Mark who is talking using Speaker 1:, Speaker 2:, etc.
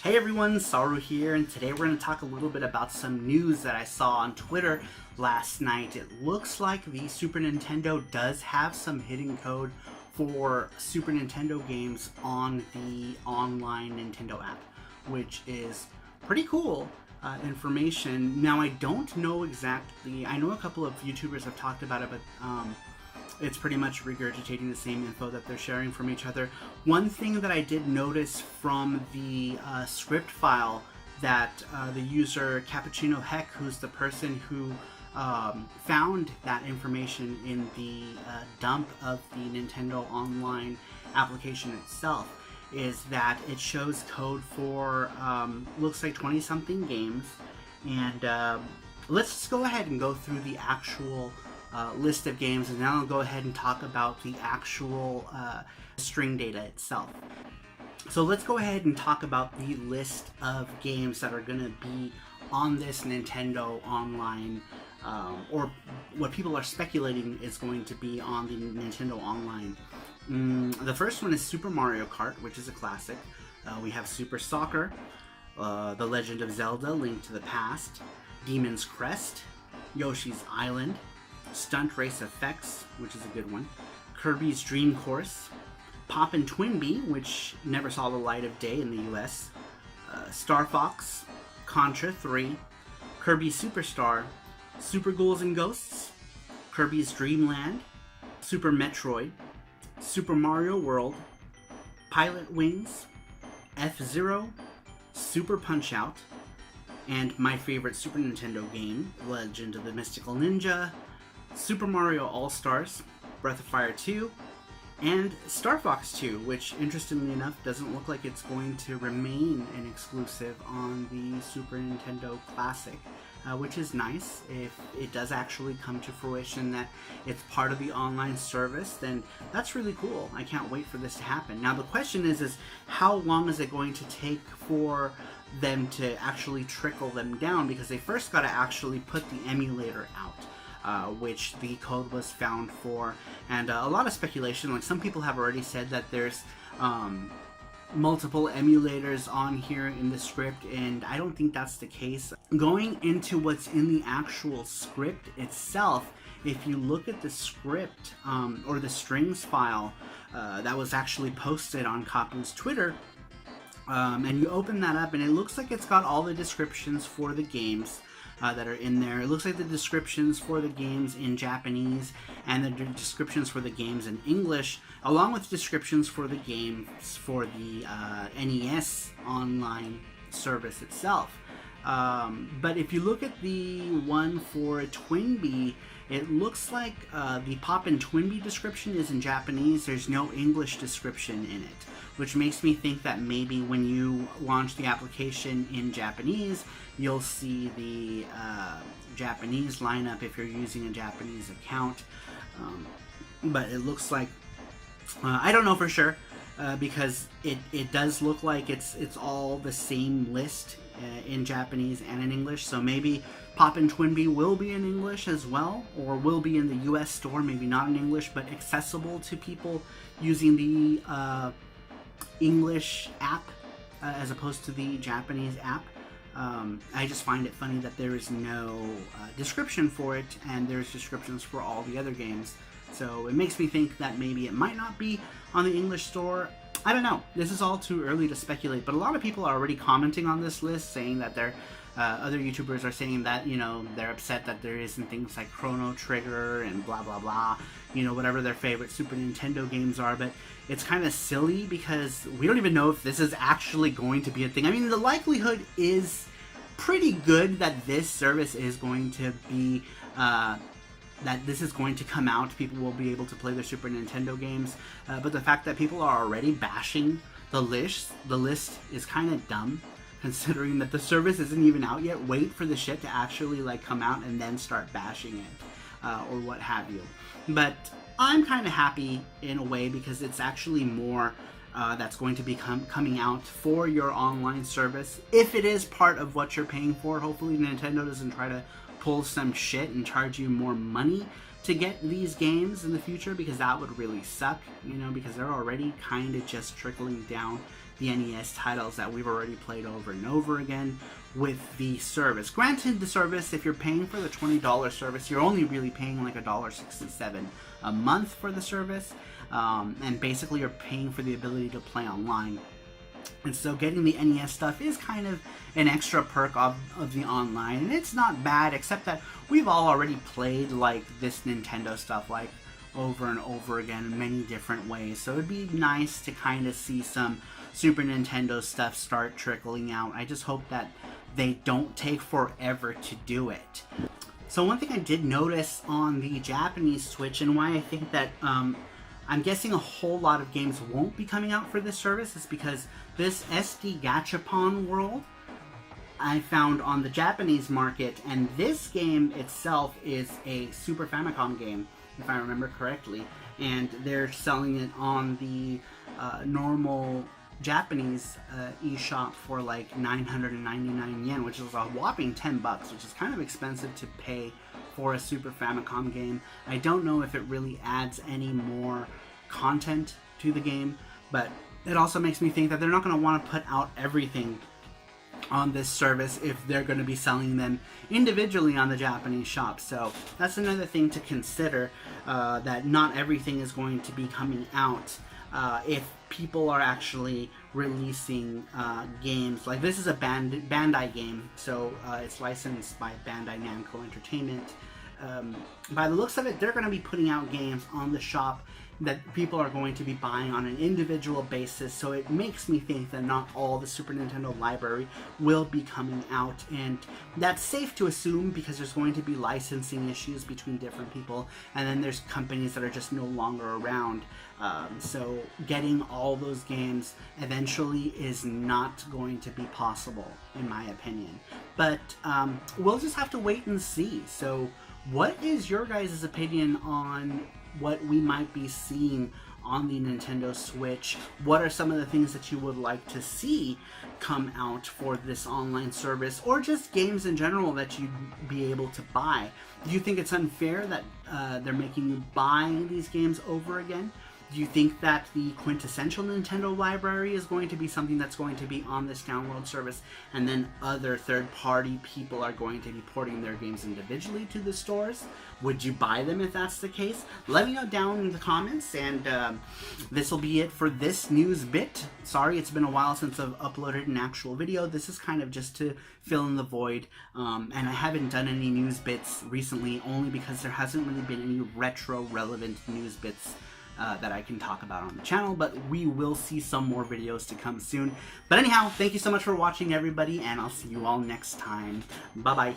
Speaker 1: Hey everyone, Saru here, and today we're going to talk a little bit about some news that I saw on Twitter last night. It looks like the Super Nintendo does have some hidden code for Super Nintendo games on the online Nintendo app, which is pretty cool information. Now, I don't know exactly, I know a couple of YouTubers have talked about it, but it's pretty much regurgitating the same info that they're sharing from each other. One thing that I did notice from the script file that the user Cappuccino Heck, who's the person who found that information in the dump of the Nintendo Online application itself, is that it shows code for looks like 20-something games. And let's just go ahead and go through the actual list of games, and then I'll go ahead and talk about the actual string data itself. So let's go ahead and talk about the list of games that are going to be on this Nintendo Online, or what people are speculating is going to be on the Nintendo Online. The first one is Super Mario Kart, which is a classic. We have Super Soccer, The Legend of Zelda: Link to the Past, Demon's Crest, Yoshi's Island, Stunt Race FX, which is a good one, Kirby's Dream Course, Poppin' Twinbee, which never saw the light of day in the US, Star Fox, Contra 3, Kirby Superstar, Super Ghouls and Ghosts, Kirby's Dream Land, Super Metroid, Super Mario World, Pilot Wings, F-Zero, Super Punch-Out!, and my favorite Super Nintendo game, Legend of the Mystical Ninja, Super Mario All-Stars, Breath of Fire 2, and Star Fox 2, which, interestingly enough, doesn't look like it's going to remain an exclusive on the Super Nintendo Classic, which is nice. If it does actually come to fruition that it's part of the online service, then that's really cool. I can't wait for this to happen. Now, the question is how long is it going to take for them to actually trickle them down? Because they first got to actually put the emulator out, which the code was found for, and a lot of speculation. Like, some people have already said that there's multiple emulators on here in the script, and I don't think that's the case. Going into what's in the actual script itself, if you look at the script or the strings file that was actually posted on Kapu's Twitter, and you open that up, and it looks like it's got all the descriptions for the games that are in there. It looks like the descriptions for the games in Japanese and the descriptions for the games in English, along with descriptions for the games for the NES online service itself. But if you look at the one for Twinbee, it looks like the Poppin' Twinbee description is in Japanese. There's no English description in it, which makes me think that maybe when you launch the application in Japanese, you'll see the Japanese lineup if you're using a Japanese account. But it looks like, I don't know for sure, because it does look like it's all the same list in Japanese and in English. So maybe Poppin' Twinbee will be in English as well, or will be in the US store, maybe not in English, but accessible to people using the English app as opposed to the Japanese app. I just find it funny that there is no description for it, and there's descriptions for all the other games. So it makes me think that maybe it might not be on the English store. I don't know. This is all too early to speculate, but a lot of people are already commenting on this list, saying that they're other YouTubers are saying that, you know, they're upset that there isn't things like Chrono Trigger and blah blah blah, you know, whatever their favorite Super Nintendo games are. But it's kind of silly because we don't even know if this is actually going to be a thing. I mean, the likelihood is pretty good that this service is going to be that this is going to come out. People will be able to play their Super Nintendo games, but the fact that people are already bashing the list is kind of dumb, considering that the service isn't even out yet. Wait for the shit to actually like come out and then start bashing it, or what have you. But I'm kind of happy in a way, because it's actually more that's going to be coming out for your online service, if it is part of what you're paying for. Hopefully Nintendo doesn't try to pull some shit and charge you more money to get these games in the future, because that would really suck, you know, because they're already kind of just trickling down the NES titles that we've already played over and over again with the service. Granted, the service, if you're paying for the $20 service, you're only really paying like $1.67 a month for the service, and basically you're paying for the ability to play online. And so getting the NES stuff is kind of an extra perk of the online, and it's not bad, except that we've all already played like this Nintendo stuff like over and over again in many different ways. So it'd be nice to kind of see some Super Nintendo stuff start trickling out. I just hope that they don't take forever to do it. So one thing I did notice on the Japanese Switch, and why I think that I'm guessing a whole lot of games won't be coming out for this service, is because this SD Gachapon World I found on the Japanese market, and this game itself is a Super Famicom game, if I remember correctly, and they're selling it on the normal Japanese eShop for like 999 yen, which is a whopping 10 bucks, which is kind of expensive to pay for a Super Famicom game. I don't know if it really adds any more content to the game, but it also makes me think that they're not going to want to put out everything on this service if they're going to be selling them individually on the Japanese shop. So that's another thing to consider, that not everything is going to be coming out if people are actually releasing games. Like, this is a Bandai game, so it's licensed by Bandai Namco Entertainment. By the looks of it, they're going to be putting out games on the shop that people are going to be buying on an individual basis, so it makes me think that not all the Super Nintendo library will be coming out, and that's safe to assume because there's going to be licensing issues between different people, and then there's companies that are just no longer around. So getting all those games eventually is not going to be possible, in my opinion. But we'll just have to wait and see. So what is your guys' opinion on what we might be seeing on the Nintendo Switch? What are some of the things that you would like to see come out for this online service, or just games in general that you'd be able to buy? Do you think it's unfair that they're making you buy these games over again? Do you think that the quintessential Nintendo library is going to be something that's going to be on this download service, and then other third-party people are going to be porting their games individually to the stores? Would you buy them if that's the case? Let me know down in the comments, and this will be it for this news bit. Sorry, it's been a while since I've uploaded an actual video. This is kind of just to fill in the void, and I haven't done any news bits recently, only because there hasn't really been any retro-relevant news bits that I can talk about on the channel, but we will see some more videos to come soon. But anyhow, thank you so much for watching, everybody, and I'll see you all next time. Bye-bye.